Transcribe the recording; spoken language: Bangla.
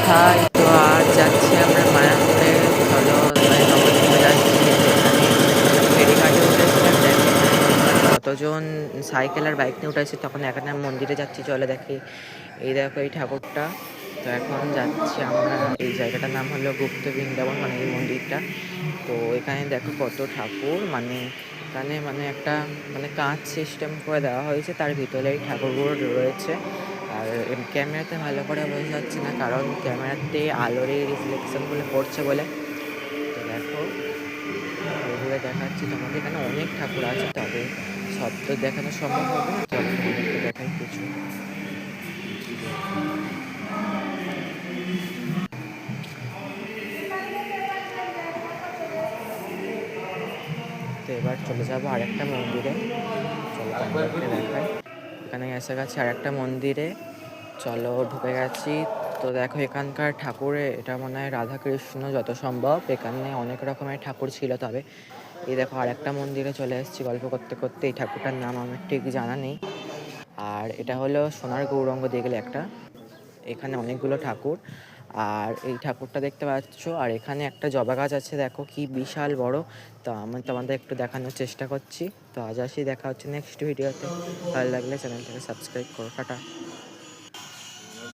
হাই, তো আজ যাচ্ছি আমরা মায়াপুরে। চলো, মানে নবদ্বীপে যাচ্ছি। তো এখানে ফেরিঘাটে উঠেছিলাম, দেখো এখানে মানে কতজন সাইকেল আর বাইক নিয়ে উঠেছে। তখন এখানে আমি মন্দিরে যাচ্ছি, চলে দেখি। এই দেখো এই ঠাকুরটা। তো এখন যাচ্ছি আমরা, এই জায়গাটার নাম হলো গুপ্ত বৃন্দাবন, মানে এই মন্দিরটা। তো এখানে দেখো কত ঠাকুর, মানে এখানে মানে একটা মানে কাঁচ সিস্টেম করে দেওয়া হয়েছে, তার ভিতরে এই ঠাকুরগুলো রয়েছে। আর ক্যামেরাতে ভালো করে বোঝা যাচ্ছে না, কারণ ক্যামেরাতে আলোর এই রিফ্লেকশনগুলো পড়ছে বলে। তো দেখো ঘুরে দেখাচ্ছি তোমাদের, এখানে অনেক ঠাকুর আছে, তবে সব তো দেখানো সম্ভব হবে না। চলো তোমাদেরকে দেখাই কিছু। তো এবার চলে যাবো আরেকটা মন্দিরে, চলো তোমাদেরকে দেখাই। এখানে এসে গেছে আরেকটা মন্দিরে, চলো ঢুকে গেছি। তো দেখো এখানকার ঠাকুরে, এটা মনে হয় রাধাকৃষ্ণ যত সম্ভব। এখানে অনেক রকমের ঠাকুর ছিল, তবে এই দেখো আরেকটা মন্দিরে চলে এসেছি গল্প করতে করতে। এই ঠাকুরটার নাম আমার ঠিক জানা নেই। আর এটা হলো সোনার গৌরাঙ্গ দেখলে একটা, এখানে অনেকগুলো ঠাকুর। আর এই ঠাকুরটা দেখতে পাচ্ছ, আর এখানে একটা জবা গাছ আছে, দেখো কি বিশাল বড়। তো আমি তোমাদের একটু দেখানোর চেষ্টা করছি। তো আজ আসি, দেখা হচ্ছে নেক্সট ভিডিওতে। ভালো লাগলে চ্যানেলটাকে সাবস্ক্রাইব করো, টাটা।